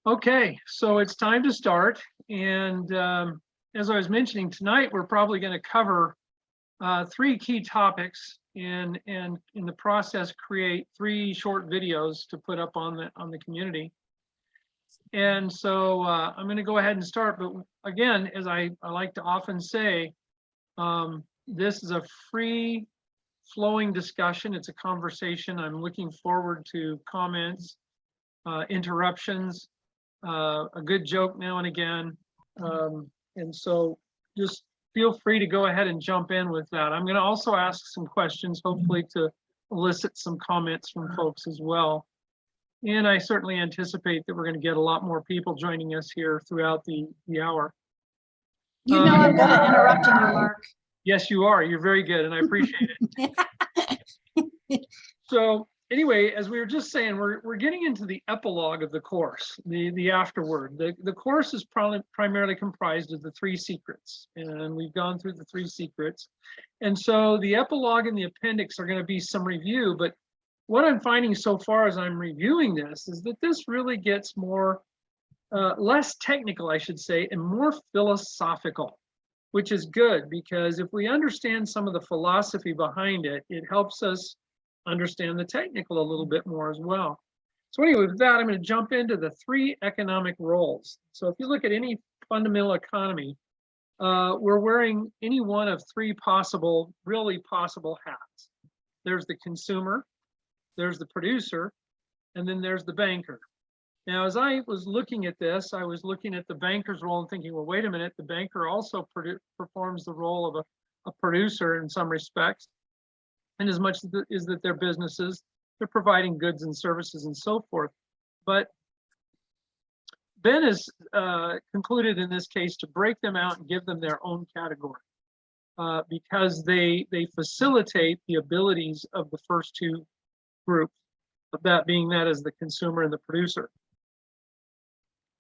Okay, so it's time to start. And as I was mentioning tonight, we're probably going to cover three key topics and in the process create three short videos to put up on the community. And so I'm going to go ahead and start. But again, as I like to often say, this is a free flowing discussion. It's a conversation. I'm looking forward to comments, interruptions, a good joke now and again. And so just feel free to go ahead and jump in with that. I'm going to also ask some questions, hopefully to elicit some comments from folks as well. And I certainly anticipate that we're going to get a lot more people joining us here throughout the hour. You know I'm good at interrupting you, Mark. Yes, you are. You're very good, and I appreciate it. So anyway, as we were just saying, we're getting into the epilogue of the course, the afterword. The course is primarily comprised of the three secrets, and we've gone through the three secrets. And so the epilogue and the appendix are going to be some review, but what I'm finding so far as I'm reviewing this is that this really gets more, less technical, I should say, and more philosophical, which is good because if we understand some of the philosophy behind it, it helps us understand the technical a little bit more as well. So anyway, with that, I'm going to jump into the three economic roles. So if you look at any fundamental economy, we're wearing any one of three really possible hats. There's the consumer, there's the producer, and then there's the banker. Now, as I was looking at this, I was looking at the banker's role and thinking, well, wait a minute, the banker also performs the role of a producer in some respects. And as much as that their businesses, they're providing goods and services and so forth. But Ben has concluded in this case to break them out and give them their own category because they facilitate the abilities of the first two groups, that being that as the consumer and the producer.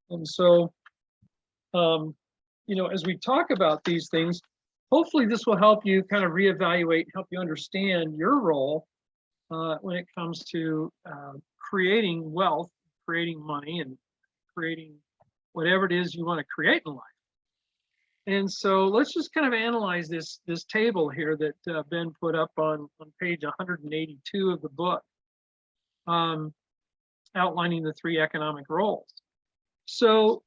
And so, as we talk about these things, hopefully this will help you kind of reevaluate, help you understand your role when it comes to creating wealth, creating money, and creating whatever it is you want to create in life. And so let's just kind of analyze this table here that Ben put up on page 182 of the book, outlining the three economic roles. So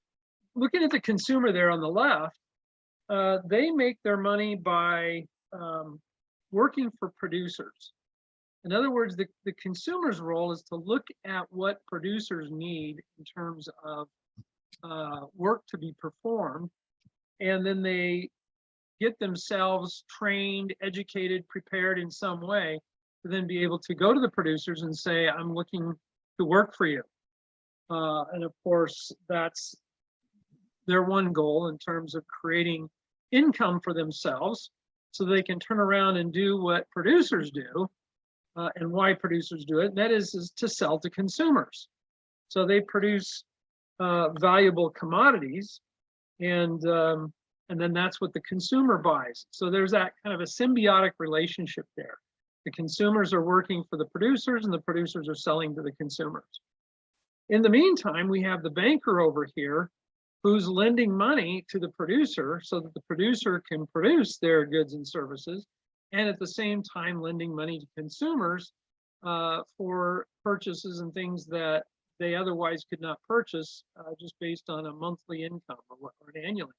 looking at the consumer there on the left, they make their money by working for producers. In other words, the consumer's role is to look at what producers need in terms of work to be performed, and then they get themselves trained, educated, prepared in some way to then be able to go to the producers and say, I'm looking to work for you. And of course, that's their one goal in terms of creating income for themselves so they can turn around and do what producers do and why producers do it. And that is to sell to consumers. So they produce valuable commodities and then that's what the consumer buys. So there's that kind of a symbiotic relationship there. The consumers are working for the producers and the producers are selling to the consumers. In the meantime, we have the banker over here who's lending money to the producer so that the producer can produce their goods and services, and at the same time lending money to consumers for purchases and things that they otherwise could not purchase just based on a monthly income or an annual income.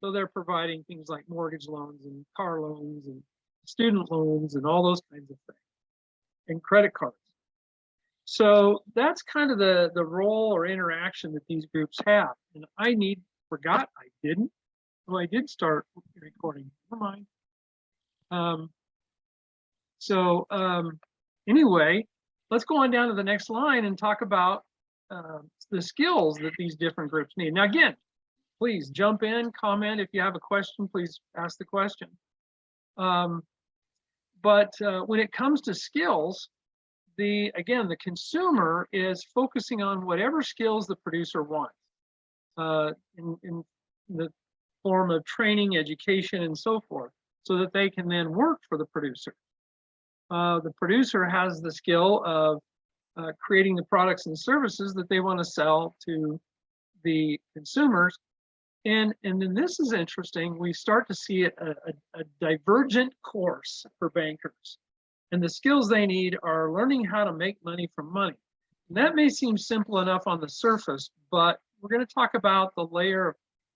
So they're providing things like mortgage loans and car loans and student loans and all those kinds of things, and credit cards. So that's kind of the role or interaction that these groups have. And I didn't. Oh, I did start recording. Never mind. Anyway, let's go on down to the next line and talk about the skills that these different groups need. Now, again, please jump in, comment. If you have a question, please ask the question. But when it comes to skills, the consumer is focusing on whatever skills the producer wants in the form of training, education, and so forth, so that they can then work for the producer. The producer has the skill of creating the products and services that they want to sell to the consumers. And then this is interesting. We start to see a divergent course for bankers. And the skills they need are learning how to make money from money. And that may seem simple enough on the surface, but we're going to talk about the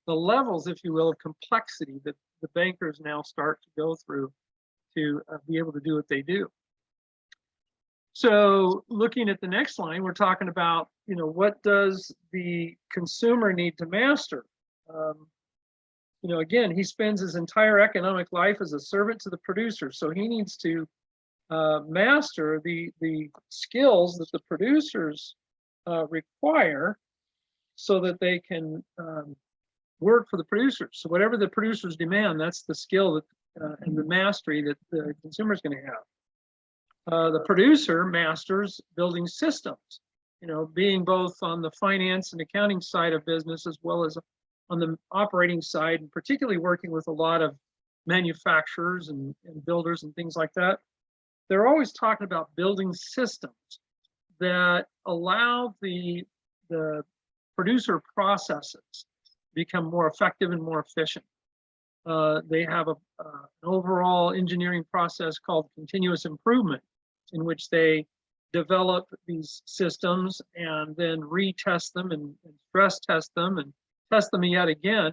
levels, if you will, of complexity that the bankers now start to go through to be able to do what they do. So looking at the next line, we're talking about, what does the consumer need to master? Again, he spends his entire economic life as a servant to the producer. So he needs to master the skills that the producers require so that they can work for the producers. So whatever the producers demand, that's the skill that and the mastery that the consumer is going to have. The producer masters building systems, being both on the finance and accounting side of business as well as on the operating side, and particularly working with a lot of manufacturers and builders and things like that. They're always talking about building systems that allow the producer processes to become more effective and more efficient. They have an overall engineering process called continuous improvement, in which they develop these systems and then retest them and stress test them and test them yet again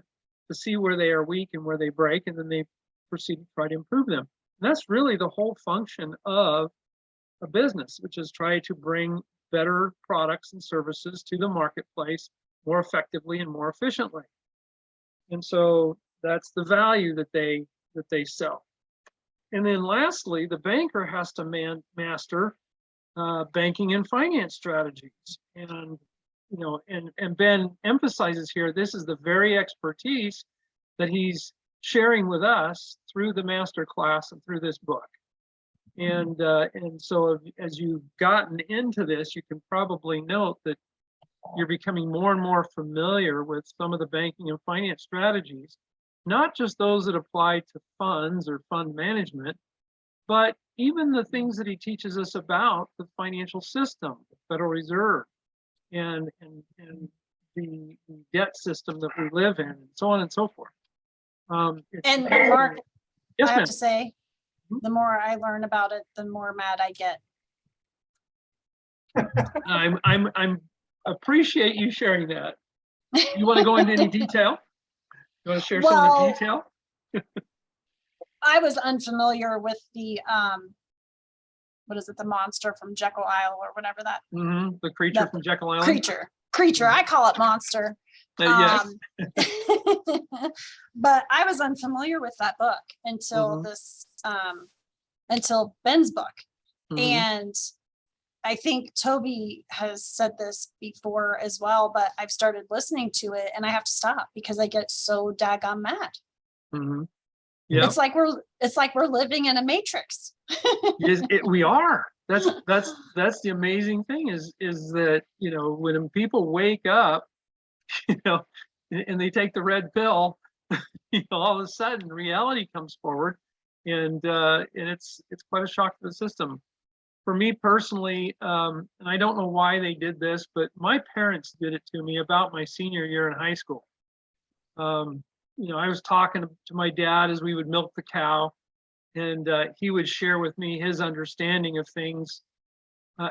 to see where they are weak and where they break, and then they proceed to try to improve them. And that's really the whole function of a business, which is try to bring better products and services to the marketplace more effectively and more efficiently. And so that's the value that they sell. And then lastly, the banker has to master banking and finance strategies. And and Ben emphasizes here, this is the very expertise that he's sharing with us through the master class and through this book. And so as you've gotten into this, you can probably note that you're becoming more and more familiar with some of the banking and finance strategies, not just those that apply to funds or fund management, but even the things that he teaches us about the financial system, the Federal Reserve, and the debt system that we live in, and so on and so forth. And Mark, yes, I have ma'am. to say, the more I learn about it, the more mad I get. I'm appreciate you sharing that. You want to go into any detail? You want to share some of the detail? I was unfamiliar with the what is it, the monster from Jekyll Isle or whatever that. The creature from Jekyll Island. Creature. I call it monster. Yes. But I was unfamiliar with that book until until Ben's book. And I think Toby has said this before as well, but I've started listening to it and I have to stop because I get so daggone mad. Yeah. It's like we're living in a matrix. We are. That's the amazing thing is that, when people wake up, and they take the red pill, all of a sudden reality comes forward, and it's quite a shock to the system. For me personally, and I don't know why they did this, but my parents did it to me about my senior year in high school. I was talking to my dad as we would milk the cow, and he would share with me his understanding of things.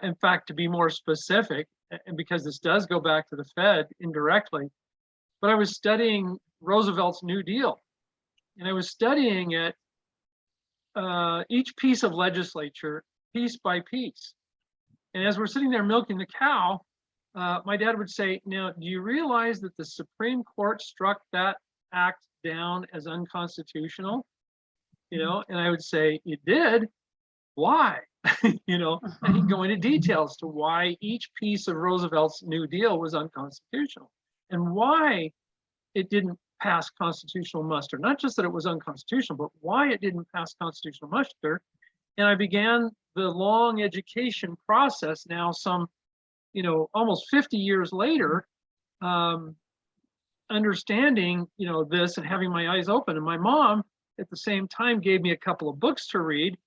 In fact, to be more specific, and because this does go back to the Fed indirectly, but I was studying Roosevelt's New Deal, and I was studying it, each piece of legislature, piece by piece. And as we're sitting there milking the cow, my dad would say, "Now, do you realize that the Supreme Court struck that act down as unconstitutional?" And I would say, "It did? Why?" And he'd go into details to why each piece of Roosevelt's New Deal was unconstitutional and why it didn't pass constitutional muster. Not just that it was unconstitutional, but why it didn't pass constitutional muster. And I began the long education process now, some, almost 50 years later, understanding, this and having my eyes open. And my mom at the same time gave me a couple of books to read.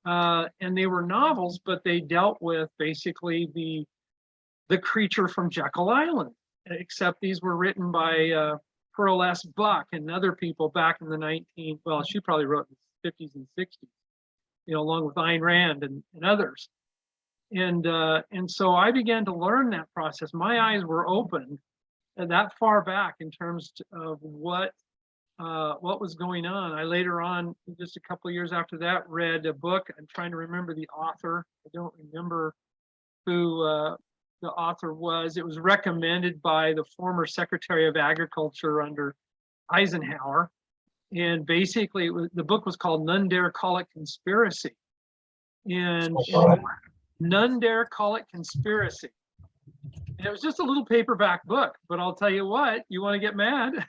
And they were novels, but they dealt with basically the creature from Jekyll Island, except these were written by Pearl S. Buck and other people back in the well, she probably wrote in the 50s and 60s, along with Ayn Rand and others. And so I began to learn that process. My eyes were opened that far back in terms of what was going on. I later on, just a couple of years after that, read a book. I'm trying to remember the author. I don't remember who the author was. It was recommended by the former Secretary of Agriculture under Eisenhower. And basically, the book was called None Dare Call It Conspiracy. And None Dare Call It Conspiracy. And it was just a little paperback book, but I'll tell you what, you want to get mad.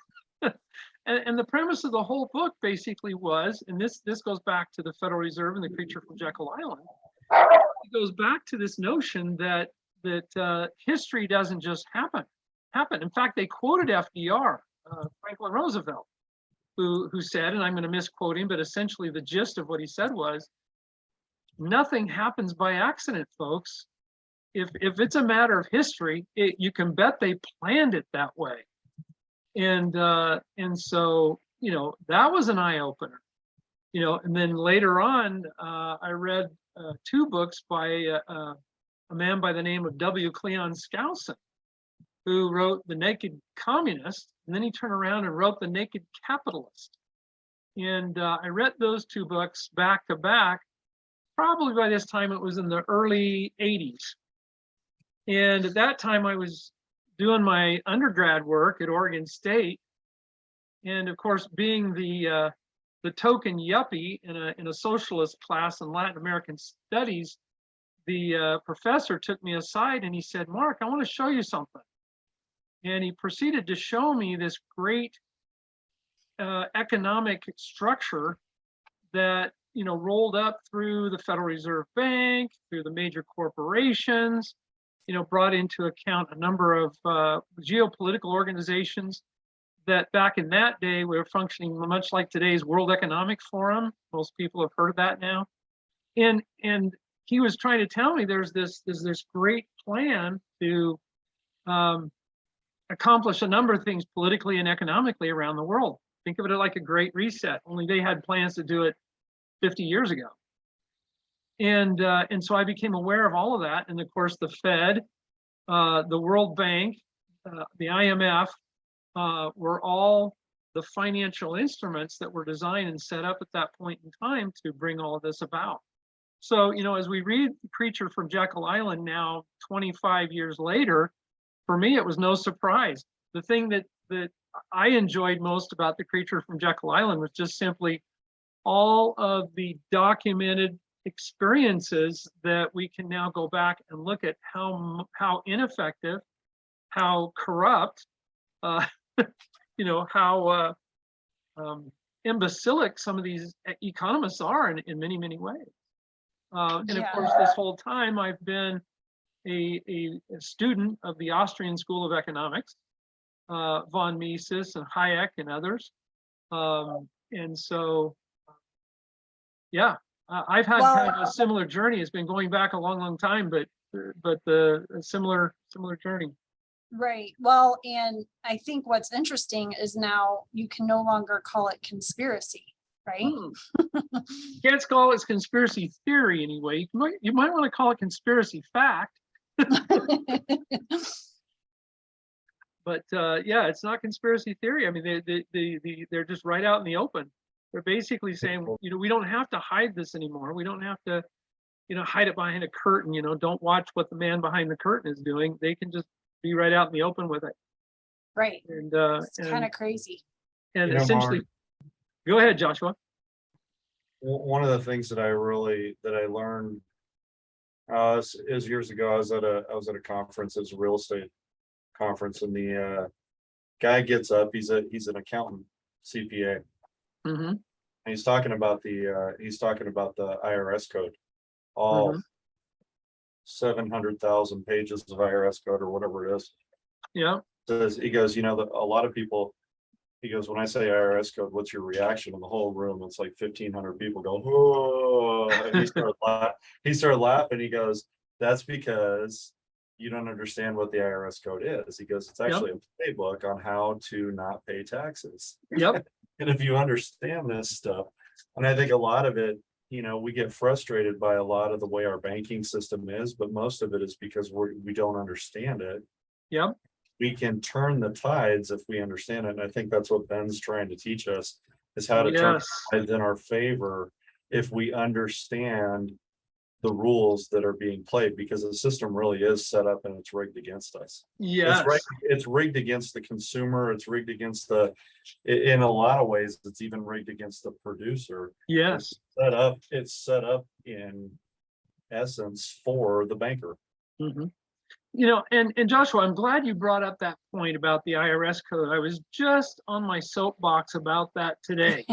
And the premise of the whole book basically was, and this goes back to the Federal Reserve and the creature from Jekyll Island. It goes back to this notion that history doesn't just happen. In fact, they quoted FDR, Franklin Roosevelt, who said, and I'm going to misquote him, but essentially the gist of what he said was, nothing happens by accident, folks. If it's a matter of history, you can bet they planned it that way. And so, that was an eye opener, and then later on, I read 2 books by a man by the name of W. Cleon Skousen, who wrote The Naked Communist, and then he turned around and wrote The Naked Capitalist. And I read those 2 books back to back. Probably by this time it was in the early 80s. And at that time I was doing my undergrad work at Oregon State. And of course, being the token yuppie in a socialist class in Latin American studies, the professor took me aside and he said, "Mark, I want to show you something." And he proceeded to show me this great economic structure that rolled up through the Federal Reserve Bank, through the major corporations, brought into account a number of geopolitical organizations that back in that day were functioning much like today's World Economic Forum. Most people have heard of that now. And he was trying to tell me there's this great plan to accomplish a number of things politically and economically around the world. Think of it like a great reset, only they had plans to do it 50 years ago. And so I became aware of all of that. And of course, the Fed, the World Bank, the IMF were all the financial instruments that were designed and set up at that point in time to bring all of this about. So, as we read The Creature from Jekyll Island now, 25 years later, for me, it was no surprise. The thing that I enjoyed most about The Creature from Jekyll Island was just simply all of the documented experiences that we can now go back and look at how ineffective, how corrupt, how imbecilic some of these economists are in many, many ways. And of course, this whole time I've been a student of the Austrian School of Economics, von Mises and Hayek and others. And so, yeah, I've had kind of a similar journey. It's been going back a long, long time, but a similar journey. Right. Well, and I think what's interesting is now you can no longer call it conspiracy, right? Can't call it conspiracy theory anyway. You might want to call it conspiracy fact. But yeah, it's not conspiracy theory. I mean, they're just right out in the open. They're basically saying, we don't have to hide this anymore. We don't have to, hide it behind a curtain. Don't watch what the man behind the curtain is doing. They can just be right out in the open with it. Right. And it's kind of crazy. And essentially, Mark, go ahead, Joshua. One of the things that I learned is years ago. I was at a conference. It was a real estate conference, and the guy gets up. He's an accountant, CPA. Mm-hmm. And he's talking about the IRS code, all 700,000 pages of IRS code or whatever it is. Yeah. He goes, a lot of people he goes, when I say IRS code, what's your reaction? In the whole room, it's like 1,500 people go, oh, and he started laughing. He goes, that's because you don't understand what the IRS code is. He goes, it's actually a playbook on how to not pay taxes. Yep. And if you understand this stuff, and I think a lot of it, you know, we get frustrated by a lot of the way our banking system is, but most of it is because we don't understand it. Yep. We can turn the tides if we understand it. And I think that's what Ben's trying to teach us, is how to turn Yes. the tides in our favor if we understand the rules that are being played, because the system really is set up and it's rigged against us. Yes. It's rigged against the consumer. It's rigged against in a lot of ways, it's even rigged against the producer. Yes. It's set up in essence for the banker. Mm-hmm. You know, and Joshua, I'm glad you brought up that point about the IRS code. I was just on my soapbox about that today.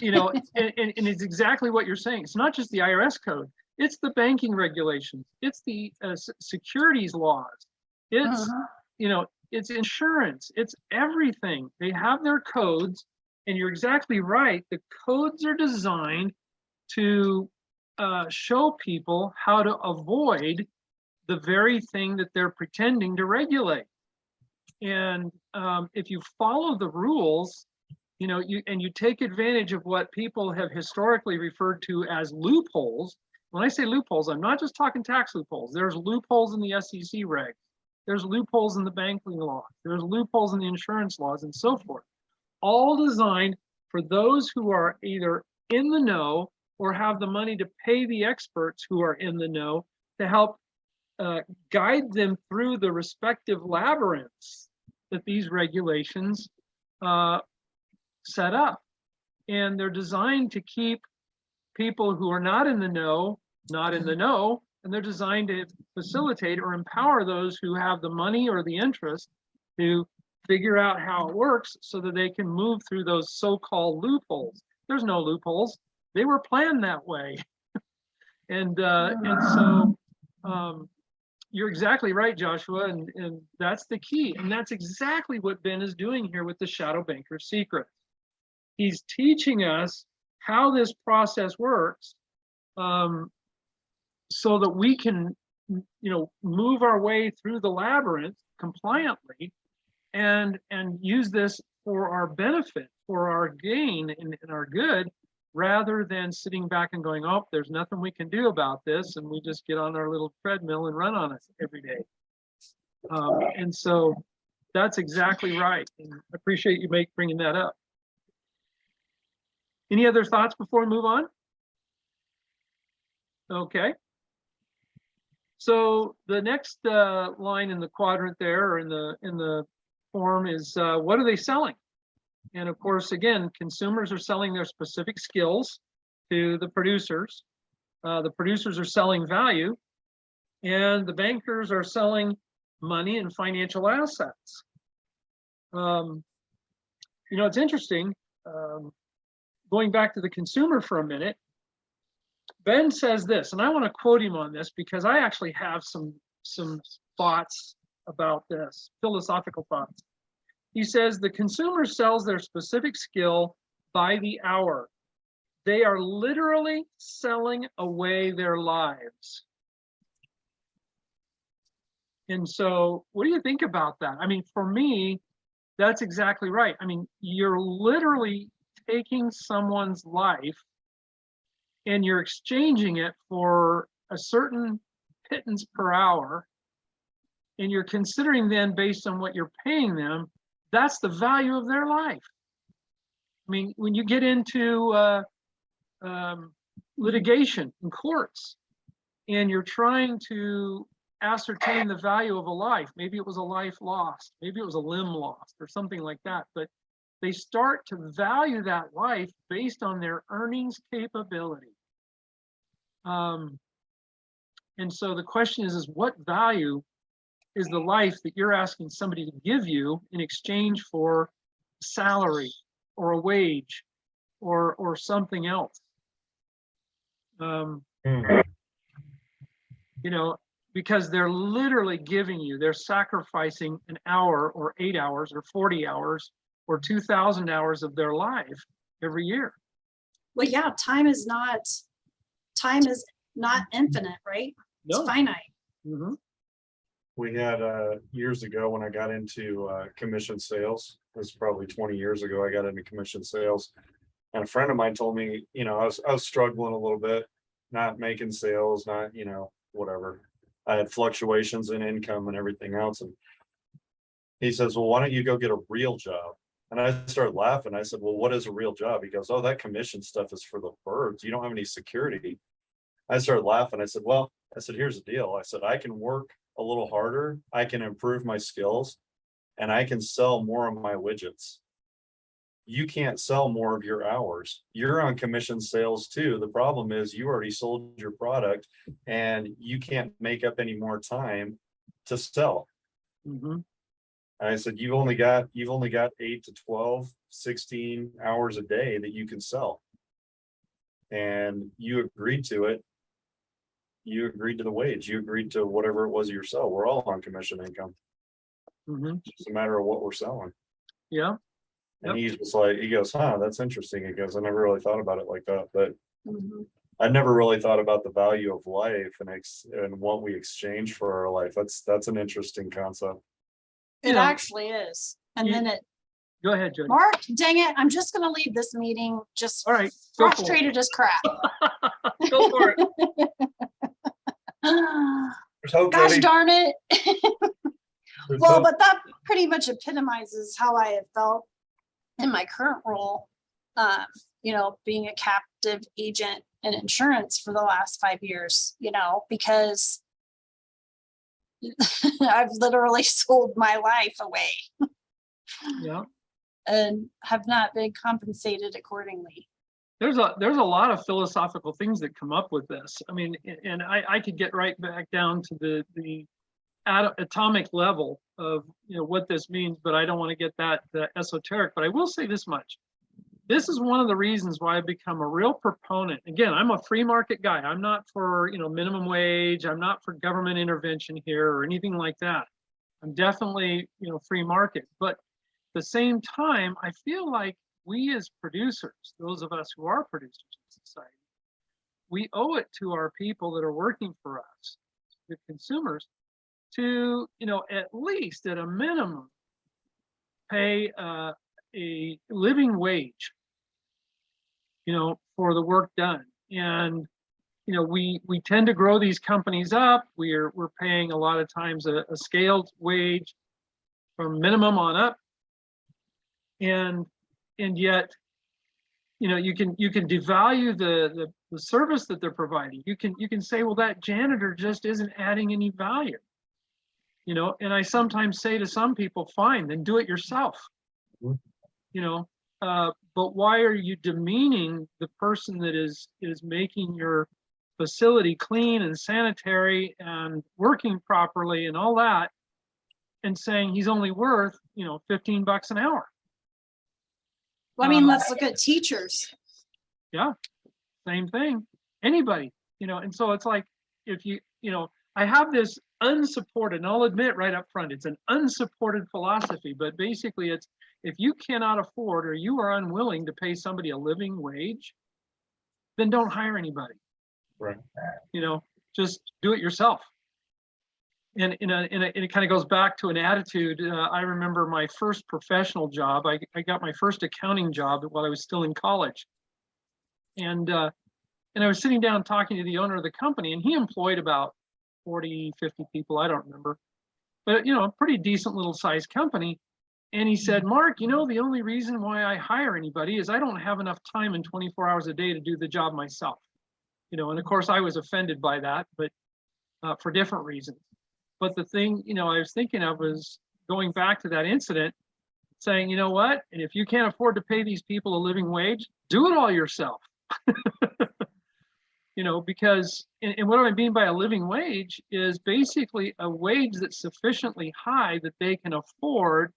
You know, and it's exactly what you're saying. It's not just the IRS code. It's the banking regulations. It's the securities laws. It's, you know, it's insurance. It's everything. They have their codes, and you're exactly right. The codes are designed to show people how to avoid the very thing that they're pretending to regulate. And if you follow the rules, you know, you take advantage of what people have historically referred to as loopholes. When I say loopholes, I'm not just talking tax loopholes. There's loopholes in the SEC regs. There's loopholes in the banking law. There's loopholes in the insurance laws and so forth. All designed for those who are either in the know or have the money to pay the experts who are in the know to help guide them through the respective labyrinths that these regulations set up. And they're designed to keep people who are not in the know, not in the know, and they're designed to facilitate or empower those who have the money or the interest to figure out how it works so that they can move through those so-called loopholes. There's no loopholes. They were planned that way. And so you're exactly right, Joshua, and that's the key. And that's exactly what Ben is doing here with the Shadow Banker Secret. He's teaching us how this process works, so that we can, you know, move our way through the labyrinth compliantly and use this for our benefit, for our gain and our good, rather than sitting back and going, oh, there's nothing we can do about this, and we just get on our little treadmill and run on it every day. And so that's exactly right. And I appreciate you bringing that up. Any other thoughts before we move on? Okay. So the next line in the quadrant there, or in the form, is what are they selling? And of course, again, consumers are selling their specific skills to the producers. The producers are selling value, and the bankers are selling money and financial assets. You know, it's interesting. Going back to the consumer for a minute, Ben says this, and I want to quote him on this because I actually have some thoughts about this, philosophical thoughts. He says, the consumer sells their specific skill by the hour. They are literally selling away their lives. And so what do you think about that? I mean, for me, that's exactly right. I mean, you're literally taking someone's life and you're exchanging it for a certain pittance per hour. And you're considering then, based on what you're paying them, that's the value of their life. I mean, when you get into litigation in courts and you're trying to ascertain the value of a life, maybe it was a life lost, maybe it was a limb lost or something like that, but they start to value that life based on their earnings capability. And so the question is what value is the life that you're asking somebody to give you in exchange for salary or a wage or something else? You know, because they're literally giving you, they're sacrificing an hour or 8 hours or 40 hours or 2,000 hours of their life every year. Well, yeah, time is not infinite, right? It's No. finite. Mhm. We had years ago when I got into commission sales, it was probably 20 years ago, I got into commission sales. And a friend of mine told me, I was struggling a little bit, not making sales, not, whatever. I had fluctuations in income and everything else. And he says, well, why don't you go get a real job? And I started laughing. I said, well, what is a real job? He goes, oh, that commission stuff is for the birds. You don't have any security. I started laughing. I said, well, here's the deal. I said, I can work a little harder. I can improve my skills and I can sell more of my widgets. You can't sell more of your hours. You're on commission sales too. The problem is you already sold your product and you can't make up any more time to sell. Mhm. And I said, you've only got 8 to 12, 16 hours a day that you can sell. And you agreed to it. You agreed to the wage. You agreed to whatever it was you sell. We're all on commission income. Mhm. It's just a matter of what we're selling. Yeah. And he's just like, he goes, huh, that's interesting. He goes, I never really thought about it like that. But Mhm. I never really thought about the value of life and what we exchange for our life. That's an interesting concept. It You know, actually is. And you- then it, Go ahead, Jody. Mark, dang it, I'm just gonna leave this meeting just All right, go for it. frustrated as crap. Go for it. There's hope, Gosh Jody. darn it. There's Well, hope. but that pretty much epitomizes how I have felt in my current role. Being a captive agent in insurance for the last 5 years, because I've literally sold my life away Yeah. and have not been compensated accordingly. There's a lot of philosophical things that come up with this. I mean, and I could get right back down to the atomic level of what this means, but I don't want to get that esoteric. But I will say this much: this is one of the reasons why I've become a real proponent. Again, I'm a free market guy. I'm not for minimum wage. I'm not for government intervention here or anything like that. I'm definitely free market. But at the same time, I feel like we as producers, those of us who are producers in society, we owe it to our people that are working for us, the consumers, to at least at a minimum pay a living wage for the work done. And we tend to grow these companies up. We're paying a lot of times a scaled wage from minimum on up, and yet you can devalue the service that they're providing. You can say, well, that janitor just isn't adding any value. And I sometimes say to some people, fine, then do it yourself. But why are you demeaning the person that is making your facility clean and sanitary and working properly and all that, and saying he's only worth $15 an hour? Well, I mean, let's look at teachers. Yeah, same thing. Anybody, and so it's like, if I have this unsupported, and I'll admit right up front, it's an unsupported philosophy, but basically it's, if you cannot afford or you are unwilling to pay somebody a living wage, then don't hire anybody. Right. Just do it yourself. And it kind of goes back to an attitude. I remember my first professional job. I got my first accounting job while I was still in college. And I was sitting down talking to the owner of the company, and he employed about 40, 50 people, I don't remember. But, a pretty decent little sized company. And he said, Mark, the only reason why I hire anybody is I don't have enough time in 24 hours a day to do the job myself. And of course I was offended by that, but for different reasons. But the thing, I was thinking of was going back to that incident, saying, you know what? And if you can't afford to pay these people a living wage, do it all yourself. Because, and what I mean by a living wage is basically a wage that's sufficiently high that they can afford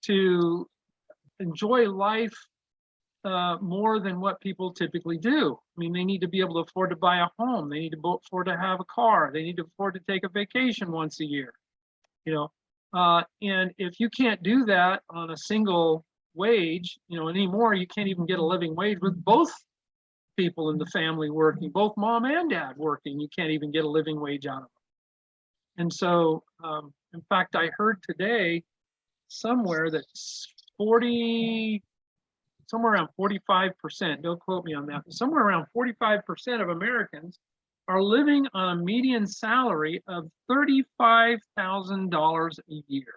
to enjoy life more than what people typically do. I mean, they need to be able to afford to buy a home. They need to afford to have a car. They need to afford to take a vacation once a year, you know. And if you can't do that on a single wage, you know, anymore, you can't even get a living wage with both people in the family working, both mom and dad working. You can't even get a living wage out of them. And so, in fact, I heard today somewhere that 40, somewhere around 45%, don't quote me on that, but somewhere around 45% of Americans are living on a median salary of $35,000 a year.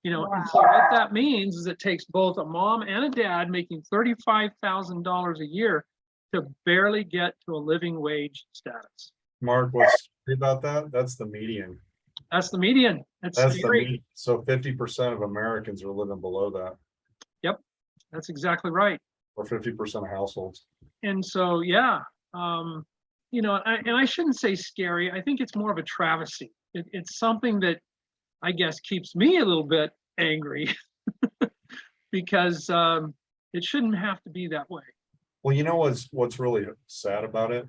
You know, and so what that means is it takes both a mom and a dad making $35,000 a year to barely get to a living wage status. Mark, what's scary about that? That's the median. That's the median. That's That's the scary. median. So 50% of Americans are living below that, Yep, that's exactly right. or 50% of households. And so, yeah, you know, and I shouldn't say scary. I think it's more of a travesty. It's something that I guess keeps me a little bit angry because it shouldn't have to be that way. Well, you know what's really sad about it?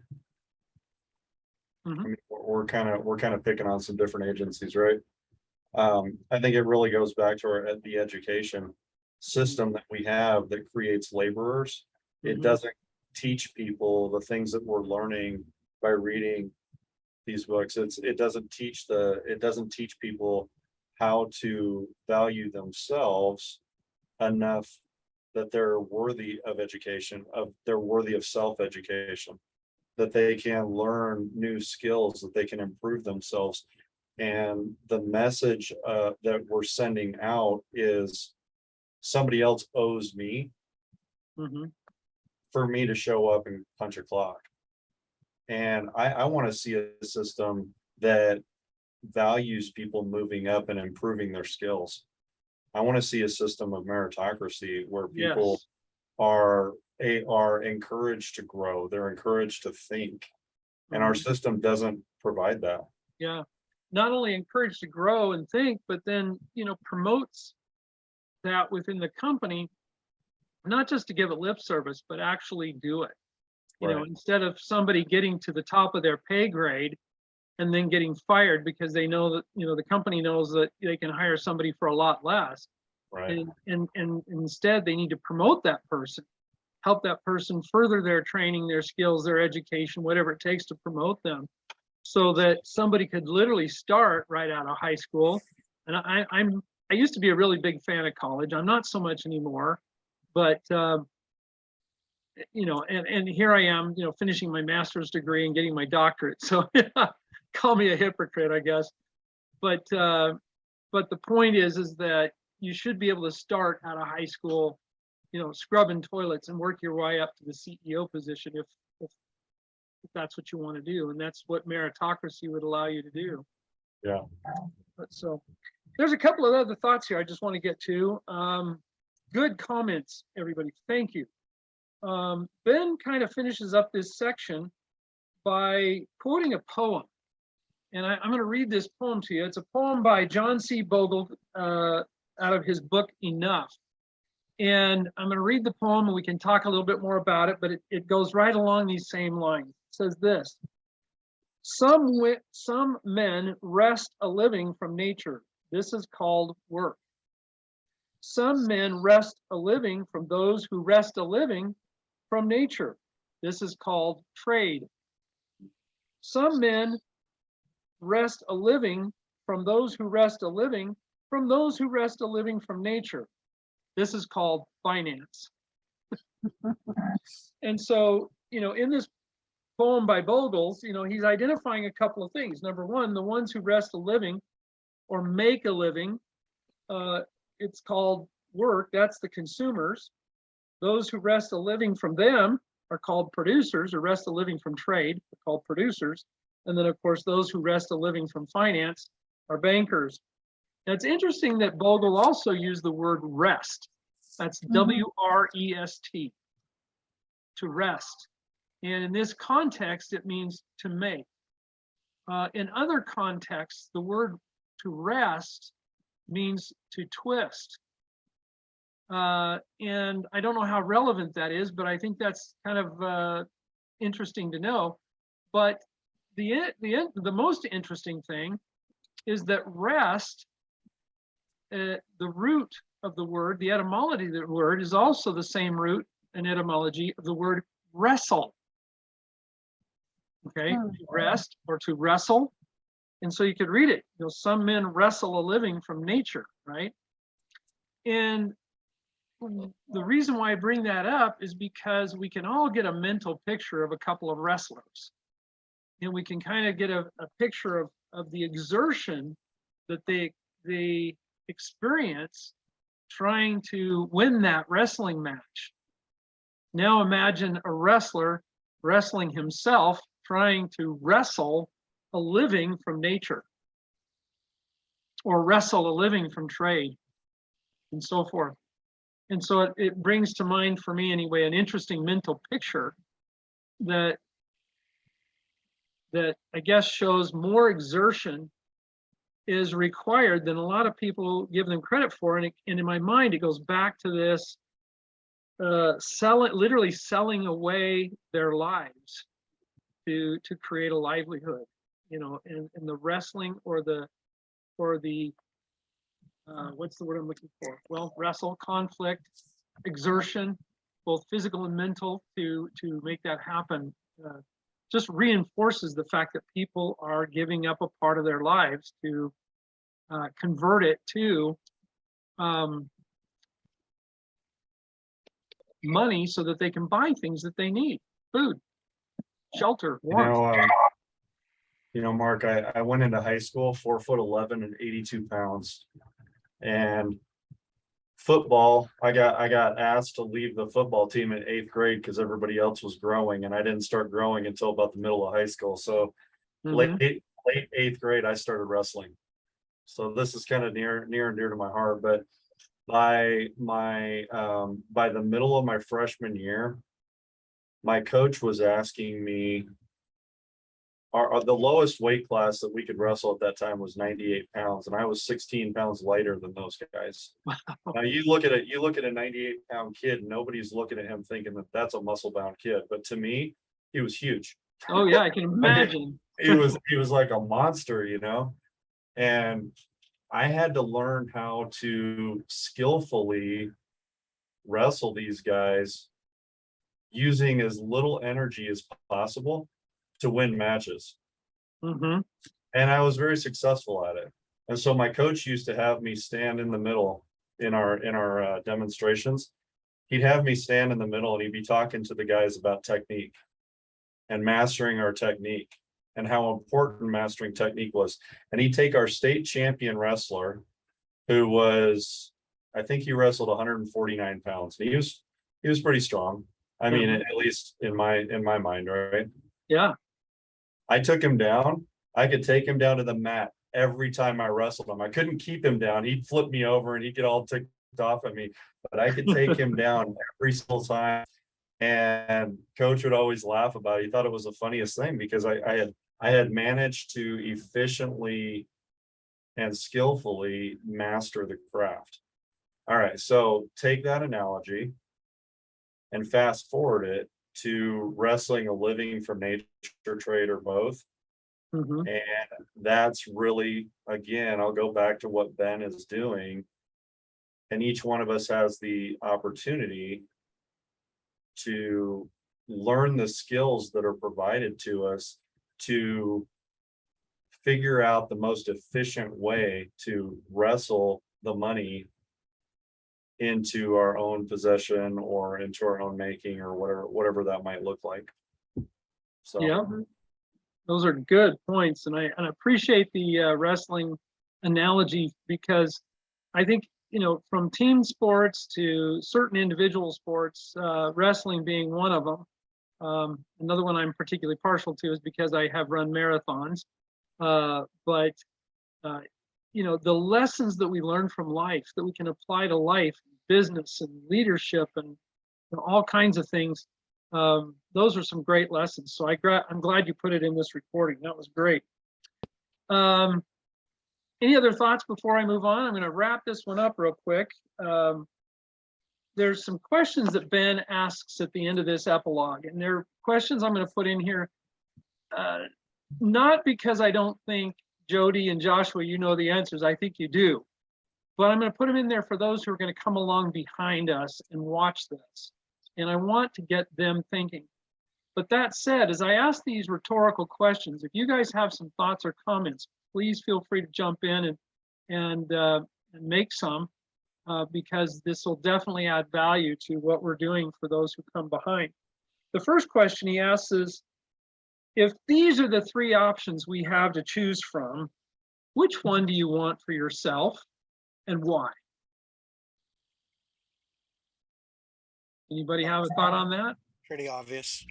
Mhm. I mean, we're kind of picking on some different agencies, right? I think it really goes back to the education system that we have that creates laborers. It Mhm. doesn't teach people the things that we're learning by reading these books. It doesn't teach people how to value themselves enough that they're worthy of education, they're worthy of self-education, that they can learn new skills, that they can improve themselves. And the message that we're sending out is somebody else owes me Mhm. for me to show up and punch a clock. And I want to see a system that values people moving up and improving their skills. I want to see a system of meritocracy where people Yes. are encouraged to grow, they're encouraged to think. And our Mhm. system doesn't provide that. Yeah. Not only encouraged to grow and think, but then, you know, promotes that within the company, not just to give it lip service, but actually do it. You know, Right. instead of somebody getting to the top of their pay grade and then getting fired because they know that, you know, the company knows that they can hire somebody for a lot less. Right. And instead they need to promote that person, help that person further their training, their skills, their education, whatever it takes to promote them, so that somebody could literally start right out of high school. And I used to be a really big fan of college. I'm not so much anymore, but you know, and here I am, you know, finishing my master's degree and getting my doctorate. So call me a hypocrite, I guess. But the point is that you should be able to start out of high school, you know, scrubbing toilets and work your way up to the CEO position if that's what you want to do. And that's what meritocracy would allow you to do. Yeah. But so there's a couple of other thoughts here I just want to get to. Good comments, everybody. Thank you. Ben kind of finishes up this section by quoting a poem. And I'm going to read this poem to you. It's a poem by John C. Bogle out of his book, Enough. And I'm going to read the poem and we can talk a little bit more about it, but it goes right along these same lines. It says this: some men wrest a living from nature. This is called work. Some men wrest a living from those who wrest a living from nature. This is called trade. Some men wrest a living from those who wrest a living from those who wrest a living from nature. This is called finance. And so, you know, in this poem by Bogles, you know, he's identifying a couple of things. Number one, the ones who wrest a living or make a living, it's called work. That's the consumers. Those who wrest a living from them are called producers, or wrest a living from trade are called producers. And then, of course, those who wrest a living from finance are bankers. Now, it's interesting that Bogle also used the word rest. That's W-R-E-S-T, to rest. And in this context, it means to make. In other contexts, the word to rest means to twist. And I don't know how relevant that is, but I think that's kind of interesting to know. But the most interesting thing is that rest, the root of the word, the etymology of the word is also the same root and etymology of the word wrestle. Okay, to rest or to wrestle. And so you could read it, you know, some men wrestle a living from nature, right? And the reason why I bring that up is because we can all get a mental picture of a couple of wrestlers. And we can kind of get a picture of the exertion that they experience trying to win that wrestling match. Now imagine a wrestler wrestling himself, trying to wrestle a living from nature, or wrestle a living from trade, and so forth. And so it brings to mind, for me anyway, an interesting mental picture that I guess shows more exertion is required than a lot of people give them credit for. And in my mind, it goes back to this literally selling away their lives to create a livelihood, you know, and the wrestling or the what's the word I'm looking for? Well, wrestle, conflict, exertion, both physical and mental, to make that happen. Just reinforces the fact that people are giving up a part of their lives to convert it to money so that they can buy things that they need: food, shelter, warmth. Mark, I went into high school 4'11" and 82 pounds, and football, I got asked to leave the football team in 8th grade because everybody else was growing, and I didn't start growing until about the middle of high school. So late 8th grade, I started wrestling. So this is kind of near and dear to my heart. But by the middle of my freshman year, my coach was asking me, the lowest weight class that we could wrestle at that time was 98 pounds, and I was 16 pounds lighter than those guys. Now you look at a 98-pound kid, nobody's looking at him thinking that that's a muscle-bound kid, but to me, he was huge. Oh yeah, I can imagine. He was like a monster, you know. And I had to learn how to skillfully wrestle these guys using as little energy as possible to win matches. And I was very successful at it. And so my coach used to have me stand in the middle in our demonstrations. He'd have me stand in the middle and he'd be talking to the guys about technique and mastering our technique and how important mastering technique was. And he'd take our state champion wrestler, who was, I think he wrestled 149 pounds. He was pretty strong. I mean, at least in my mind, right? Yeah. I took him down. I could take him down to the mat every time I wrestled him. I couldn't keep him down. He'd flip me over and he'd get all ticked off at me, but I could take him down every single time. And coach would always laugh about it. He thought it was the funniest thing because I had managed to efficiently and skillfully master the craft. All right, so take that analogy and fast forward it to wrestling a living from nature, trade, or both. And that's really, again, I'll go back to what Ben is doing. And each one of us has the opportunity to learn the skills that are provided to us to figure out the most efficient way to wrestle the money into our own possession or into our own making, or whatever that might look like. So yeah, those are good points, and I appreciate the wrestling analogy, because I think, you know, from team sports to certain individual sports, wrestling being one of them. Another one I'm particularly partial to is because I have run marathons. But you know, the lessons that we learn from life that we can apply to life, business and leadership, and you know, all kinds of things. Those are some great lessons. So I'm glad you put it in this recording. That was great. Any other thoughts before I move on? I'm going to wrap this one up real quick. there's some questions that Ben asks at the end of this epilogue, and they're questions I'm going to put in here, not because I don't think Jody and Joshua, you know the answers. I think you do, but I'm going to put them in there for those who are going to come along behind us and watch this, and I want to get them thinking. But that said, as I ask these rhetorical questions, if you guys have some thoughts or comments, please feel free to jump in and make some. Because this will definitely add value to what we're doing for those who come behind. The first question he asks is, if these are the three options we have to choose from, which one do you want for yourself and why? Anybody have a thought on that? Pretty obvious.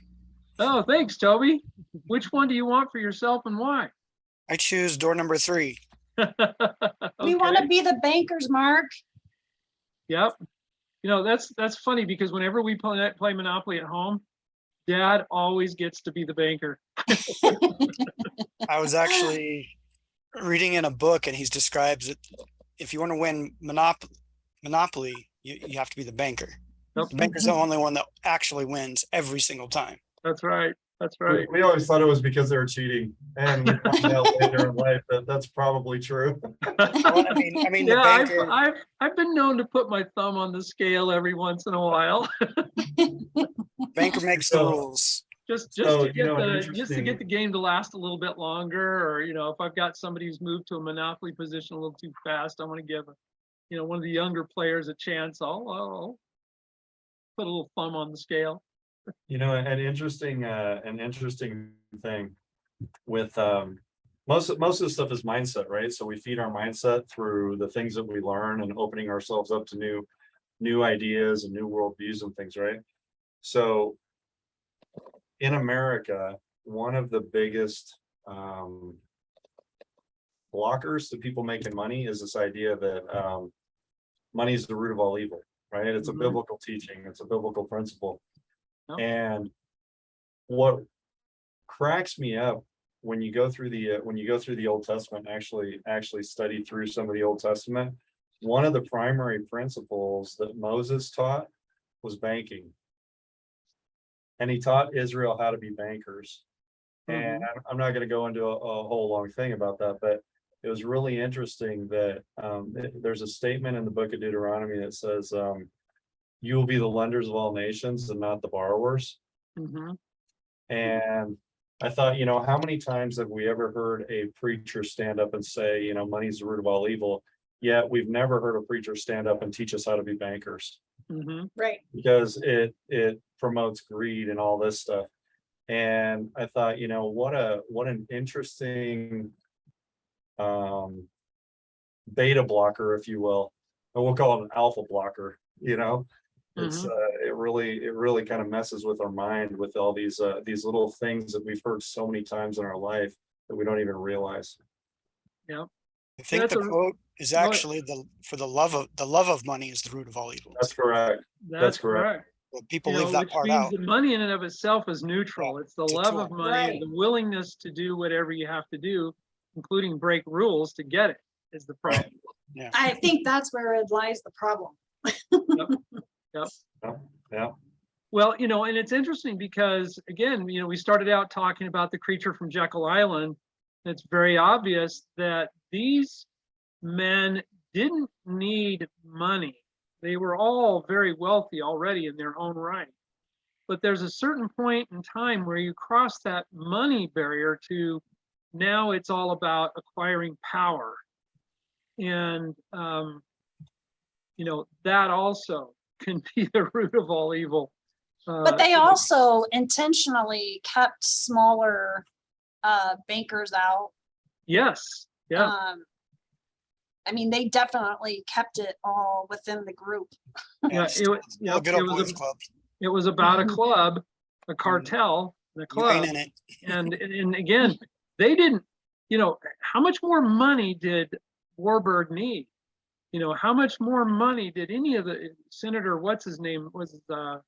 Oh, thanks, Toby. Which one do you want for yourself and why? I choose door number 3. We want to be the bankers, Mark. Yep. You know, that's funny because whenever we play Monopoly at home, Dad always gets to be the banker. I was actually reading in a book and he describes it. If you want to win Monopoly, you have to be the banker. Yep. The banker's the only one that actually wins every single time. That's right. That's right. We always thought it was because they were cheating, and we found out later in life that that's probably true. Well, I mean, the Yeah, banker. I've been known to put my thumb on the scale every once in a while. Banker makes the rules. just So, to get the just to interesting- get the game to last a little bit longer, or if I've got somebody who's moved to a monopoly position a little too fast, I want to give one of the younger players a chance. I'll put a little thumb on the scale. An interesting thing with most of the stuff is mindset, right? So we feed our mindset through the things that we learn and opening ourselves up to new ideas and new worldviews and things, right? So in America, one of the biggest blockers to people making money is this idea that money is the root of all evil, right? It's a biblical teaching, it's a biblical principle. And what cracks me up when you go through the Old Testament, actually study through some of the Old Testament, one of the primary principles that Moses taught was banking. And he taught Israel how to be bankers. And I'm not going to go into a whole long thing about that, but it was really interesting that there's a statement in the book of Deuteronomy that says, you will be the lenders of all nations and not the borrowers. And I thought, how many times have we ever heard a preacher stand up and say, money's the root of all evil, yet we've never heard a preacher stand up and teach us how to be bankers. Right. Because it promotes greed and all this stuff. And I thought, what an interesting beta blocker, if you will, and we'll call it an alpha blocker. It's it really kind of messes with our mind with all these little things that we've heard so many times in our life that we don't even realize. Yeah. I think the quote is actually the love of money is the root of all evil. That's correct. That's correct. But people leave that which part means out. that money in and of itself is neutral. It's the it's a love tool. of money, Right. the willingness to do whatever you have to do, including break rules to get it, is the problem. I think that's where it lies the problem. Yep. Yeah. Well, and it's interesting because, again, we started out talking about the creature from Jekyll Island. It's very obvious that these men didn't need money. They were all very wealthy already in their own right. But there's a certain point in time where you cross that money barrier to now it's all about acquiring power. And, that also can be the root of all evil. But they also intentionally kept smaller bankers out. Yes. Yeah. I mean, they definitely kept it all within the group. Yeah, Good old boys club. it was about a club, a cartel, the You club. ain't in it. And again, they didn't, how much more money did Warburg need? How much more money did any of the senator, what's his name, was not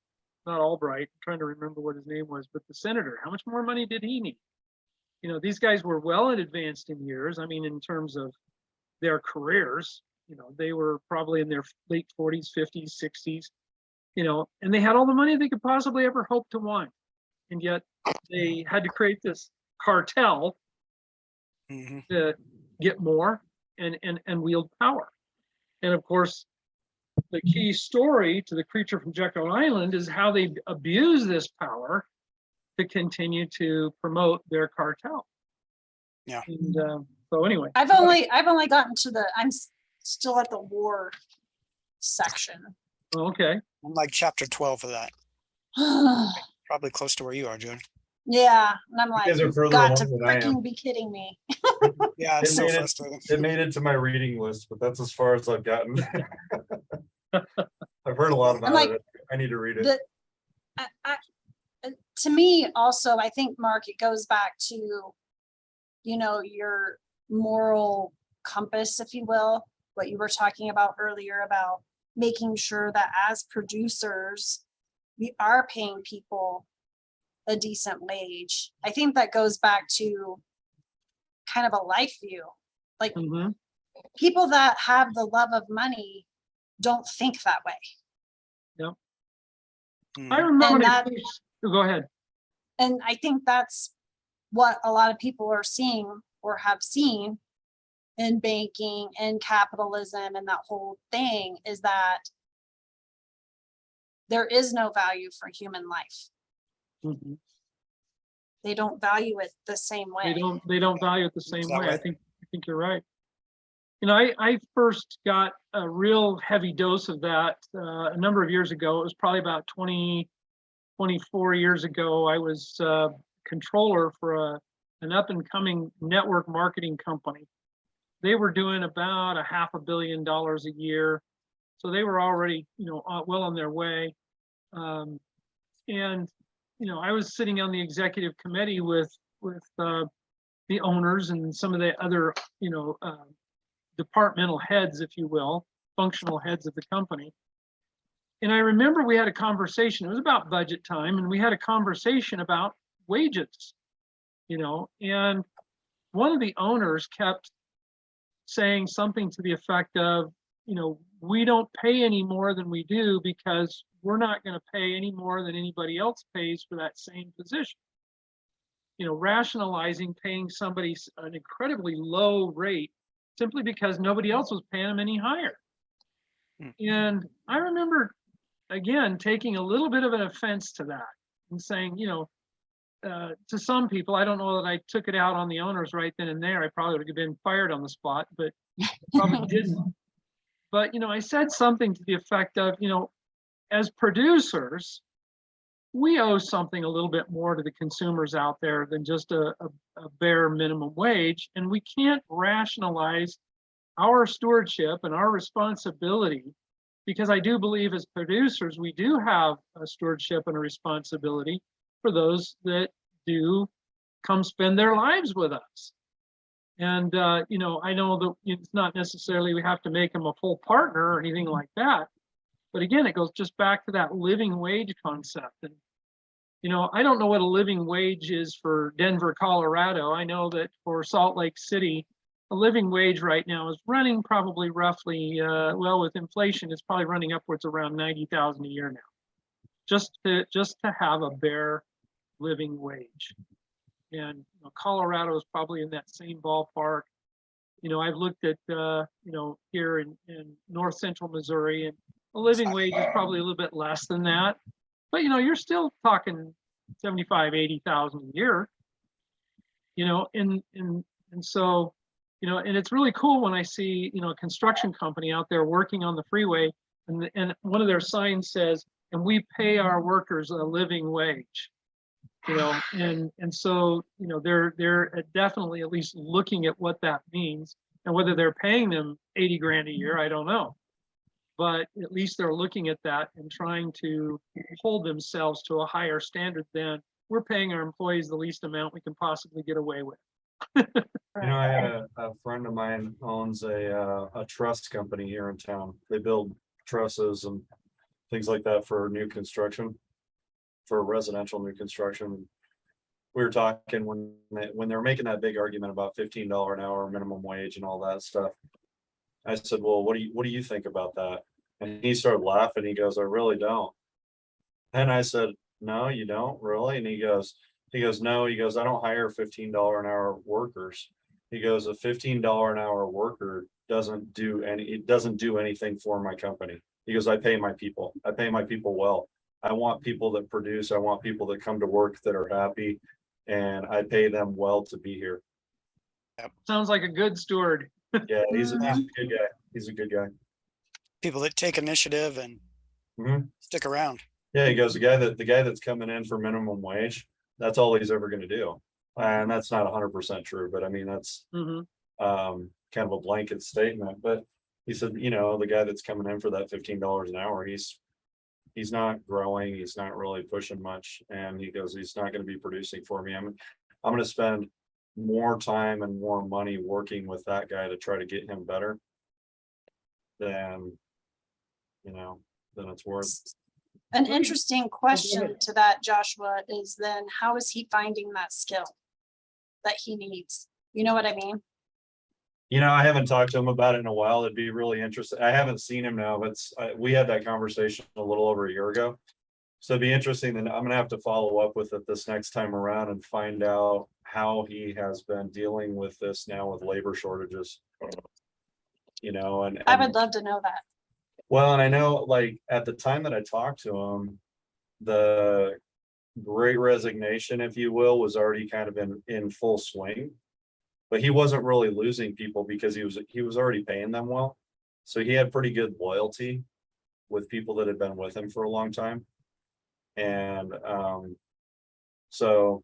Albright, I'm trying to remember what his name was, but the senator, how much more money did he need? These guys were well advanced in years. I mean, in terms of their careers, they were probably in their late 40s, 50s, 60s. and they had all the money they could possibly ever hope to want. And yet they had to create this cartel Mhm. to get more and wield power. And of course, the key story to The Creature from Jekyll Island is how they abuse this power to continue to promote their cartel. Yeah. And so anyway, I've only gotten to still at the war section. okay. I'm like chapter 12 of that. Probably close to where you are, June. Yeah, and I'm You like, guys are you've further got to along than I am. freaking be kidding me. Yeah, it's It so made it- frustrating. It made it to my reading list, but that's as far as I've gotten. I've heard a lot about like, it. I need to read it. The, to me also, I think, Mark, it goes back to, your moral compass, if you will, what you were talking about earlier about making sure that as producers, we are paying people a decent wage. I think that goes back to kind of a life view. Like Mhm. people that have the love of money don't think that way. I Mhm. remember And when I that- first, go ahead. And I think that's what a lot of people are seeing or have seen in banking and capitalism and that whole thing, is that there is no value for human life. Mhm. They don't value it the same way. They don't value it the same that way. way. I think you're right. I first got a real heavy dose of that a number of years ago. It was probably about 24 years ago. I was controller for an up and coming network marketing company. They were doing about $500 million a year. So they were already, well on their way. And I was sitting on the executive committee with the owners and some of the other, departmental heads, if you will, functional heads of the company. And I remember we had a conversation. It was about budget time, and we had a conversation about wages, and one of the owners kept saying something to the effect of, we don't pay any more than we do because we're not going to pay any more than anybody else pays for that same position. Rationalizing paying somebody an incredibly low rate simply because nobody else was paying them any higher. And I remember, again, taking a little bit of an offense to that and saying, to some people, I don't know that I took it out on the owners right then and there. I probably would have been fired on the spot, but probably didn't. But, I said something to the effect of, as producers, we owe something a little bit more to the consumers out there than just a bare minimum wage. And we can't rationalize our stewardship and our responsibility, because I do believe as producers, we do have a stewardship and a responsibility for those that do come spend their lives with us. And, I know that it's not necessarily we have to make them a full partner or anything like that. But again, it goes just back to that living wage concept. And, I don't know what a living wage is for Denver, Colorado. I know that for Salt Lake City, a living wage right now is running probably roughly, with inflation, it's probably running upwards around 90,000 a year now, just to have a bare living wage. And Colorado is probably in that same ballpark. I've looked at here in north central Missouri, and a living wage is probably a little bit less than that. But you're still talking 75, 80,000 a year. And so, and it's really cool when I see a construction company out there working on the freeway, and one of their signs says, "And we pay our workers a living wage." And so they're definitely at least looking at what that means, and whether they're paying them 80 grand a year, I don't know. But at least they're looking at that and trying to hold themselves to a higher standard than we're paying our employees the least amount we can possibly get away with. I had a friend of mine owns a truss company here in town. They build trusses and things like that for new construction, for residential new construction. We were talking when they were making that big argument about $15 an hour minimum wage and all that stuff. I said, well, what do you think about that? And he started laughing. He goes, I really don't. And I said, no, you don't really. And he goes, no, he goes, I don't hire $15 an hour workers. He goes, a $15 an hour worker doesn't do anything for my company. He goes, I pay my people. I pay my people well. I want people that produce. I want people that come to work that are happy, and I pay them well to be here. Sounds like a good steward. Yeah, he's a good guy. He's a good guy. People that take initiative and Mhm. stick around. Yeah, he goes, the guy that's coming in for minimum wage, that's all he's ever gonna do. And that's not 100% true, but I mean, that's Mhm. kind of a blanket statement, but he said, the guy that's coming in for that $15 an hour, he's not growing, he's not really pushing much, and he goes, he's not gonna be producing for me. I'm gonna spend more time and more money working with that guy to try to get him better than, than it's worth. An interesting question to that, Joshua, is then how is he finding that skill that he needs? You know what I mean? I haven't talked to him about it in a while. It'd be really interesting. I haven't seen him now, but we had that conversation a little over a year ago. So it'd be interesting. Then I'm gonna have to follow up with it this next time around and find out how he has been dealing with this now with labor shortages. I would love to know that. Well, and I know, like, at the time that I talked to him, the great resignation, if you will, was already kind of in full swing. But he wasn't really losing people because he was already paying them well. So he had pretty good loyalty with people that had been with him for a long time. And so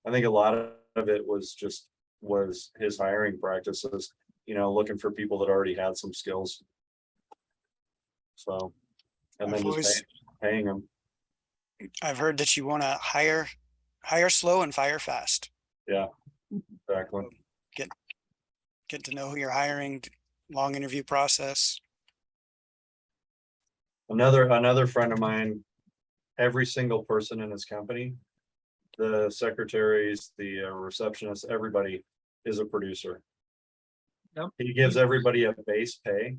I think a lot of it was his hiring practices, looking for people that already had some skills. So, and then just paying them. I've heard that you want to hire slow and fire fast. Yeah, exactly. Get to know who you're hiring, long interview process. Another friend of mine, every single person in his company, the secretaries, the receptionists, everybody is a producer. Yep. He gives everybody a base pay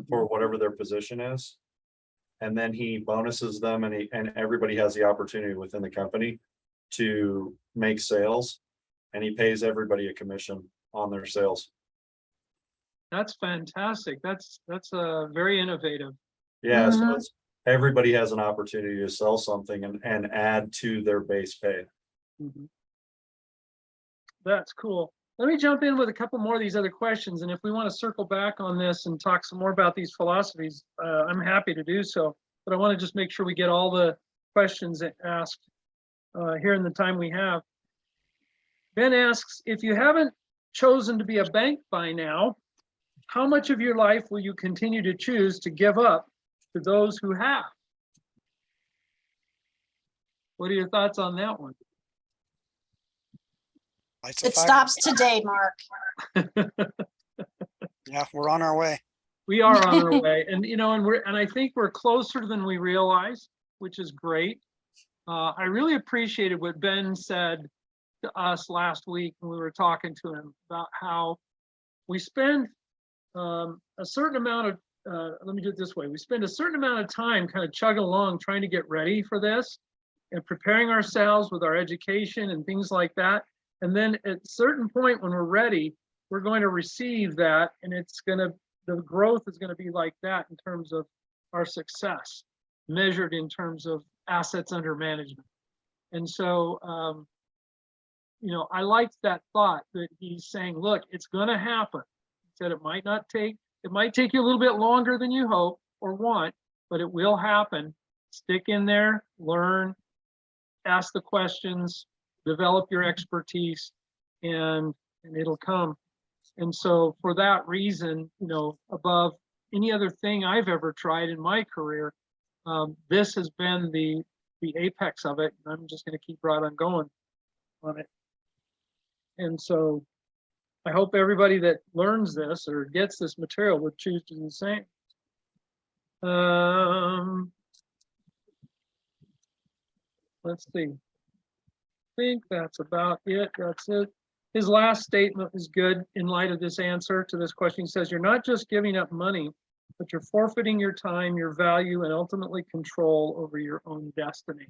for whatever their position is. And then he bonuses them, and everybody has the opportunity within the company to make sales, and he pays everybody a commission on their sales. That's fantastic. That's very innovative. Yeah, so everybody has an opportunity to sell something and add to their base pay. Mhm. That's cool. Let me jump in with a couple more of these other questions, and if we want to circle back on this and talk some more about these philosophies, I'm happy to do so. But I want to just make sure we get all the questions asked here in the time we have. Ben asks, if you haven't chosen to be a bank by now, how much of your life will you continue to choose to give up to those who have? What are your thoughts on that one? It stops today, Mark. Yeah, we're on our way. We are on our way, and and I think we're closer than we realize, which is great. I really appreciated what Ben said to us last week when we were talking to him about how we spend a certain amount of, let me do it this way. We spend a certain amount of time kind of chugging along, trying to get ready for this and preparing ourselves with our education and things like that. And then at a certain point when we're ready, we're going to receive that, and the growth is going to be like that in terms of our success, measured in terms of assets under management. And so, I liked that thought that he's saying, look, it's going to happen. He said it might take you a little bit longer than you hope or want, but it will happen. Stick in there, learn, ask the questions, develop your expertise, and it'll come. And so for that reason, above any other thing I've ever tried in my career, this has been the apex of it. And I'm just going to keep right on going on it. And so I hope everybody that learns this or gets this material would choose to do the same. Let's see. I think that's about it. That's it. His last statement is good in light of this answer to this question. He says, you're not just giving up money, but you're forfeiting your time, your value, and ultimately control over your own destiny.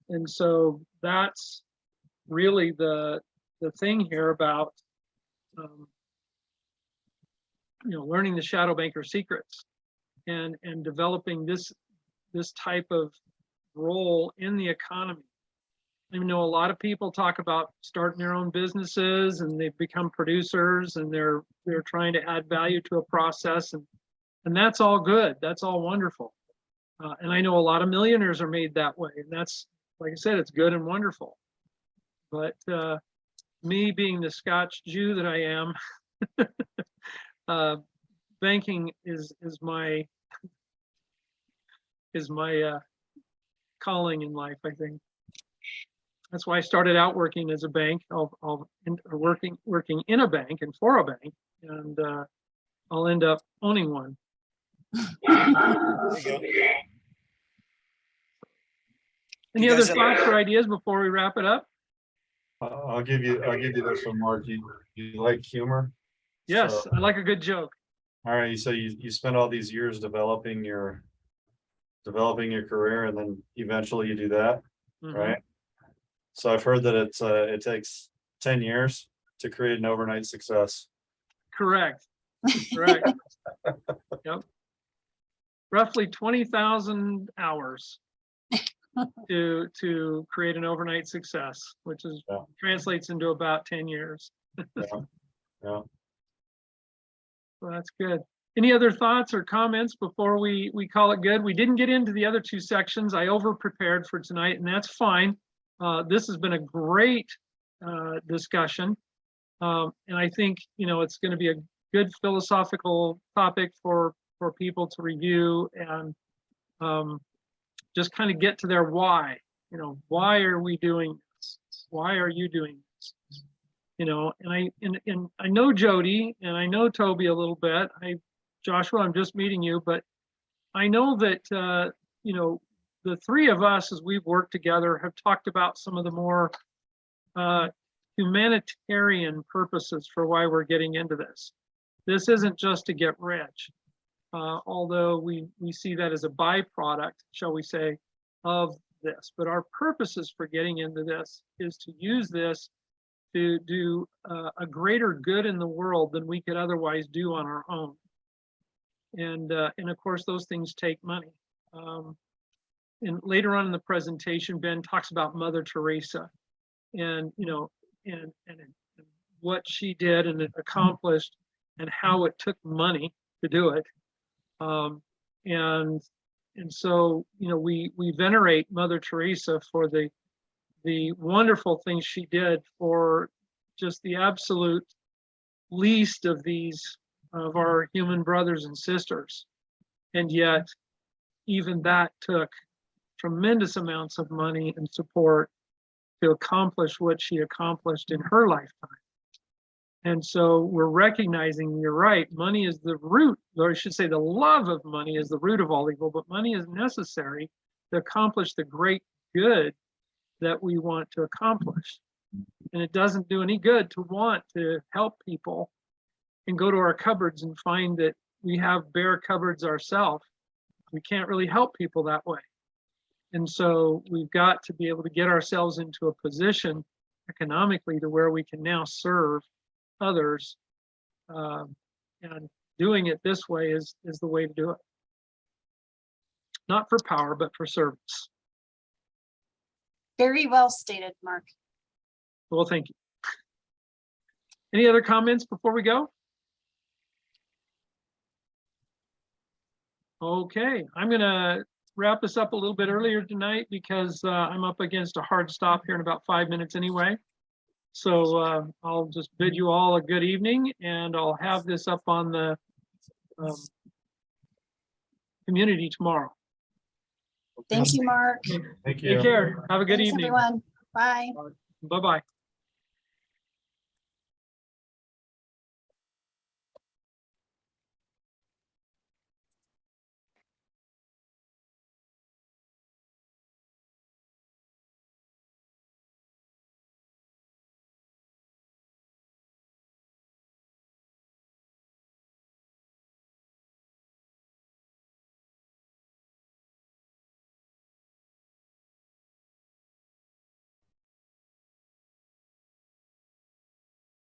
And so that's really the thing here about learning the shadow banker secrets and developing this type of role in the economy. I know a lot of people talk about starting their own businesses and they've become producers and they're trying to add value to a process, and that's all good. That's all wonderful. And I know a lot of millionaires are made that way, and that's, like I said, it's good and wonderful. But me being the Scotch Jew that I am, banking is my calling in life, I think. That's why I started out working as a bank, working in a bank and for a bank, and I'll end up owning one. There you go. Any You other guys have- thoughts or ideas before we wrap it up? I'll give you this one, Mark. You like humor? Yes, So- I like a good joke. All right, so you spend all these years developing your career, and then eventually you do that, Mhm. right? So I've heard that it takes 10 years to create an overnight success. Correct. Correct. Yep. Roughly 20,000 hours to create an overnight success, which is Yeah. translates into about 10 years. Yeah. So that's good. Any other thoughts or comments before we call it good? We didn't get into the other two sections. I over prepared for tonight, and that's fine. This has been a great discussion. And I think, it's going to be a good philosophical topic for people to review and just kind of get to their why. Why are we doing this? Why are you doing this? And I know Jody and I know Toby a little bit. Joshua, I'm just meeting you, but I know that the three of us, as we've worked together, have talked about some of the more humanitarian purposes for why we're getting into this. This isn't just to get rich, although we see that as a byproduct, shall we say, of this. But our purposes for getting into this is to use this to do a greater good in the world than we could otherwise do on our own. And of course, those things take money. And later on in the presentation, Ben talks about Mother Teresa, and and what she did and accomplished, and how it took money to do it. And so we venerate Mother Teresa for the wonderful things she did for just the absolute least of our human brothers and sisters. And yet, even that took tremendous amounts of money and support to accomplish what she accomplished in her lifetime. And so we're recognizing, you're right, money is the root, or I should say the love of money is the root of all evil, but money is necessary to accomplish the great good that we want to accomplish. And it doesn't do any good to want to help people and go to our cupboards and find that we have bare cupboards ourselves. We can't really help people that way. And so we've got to be able to get ourselves into a position economically to where we can now serve others. And doing it this way is the way to do it. Not for power, but for service. Very well stated, Mark. Well, thank you. Any other comments before we go? Okay, I'm gonna wrap this up a little bit earlier tonight because I'm up against a hard stop here in about 5 minutes anyway. So I'll just bid you all a good evening, and I'll have this up on the community tomorrow. Thank you, Mark. Thank you. Take care. Have a good Thanks, evening. everyone. Bye. Bye-bye.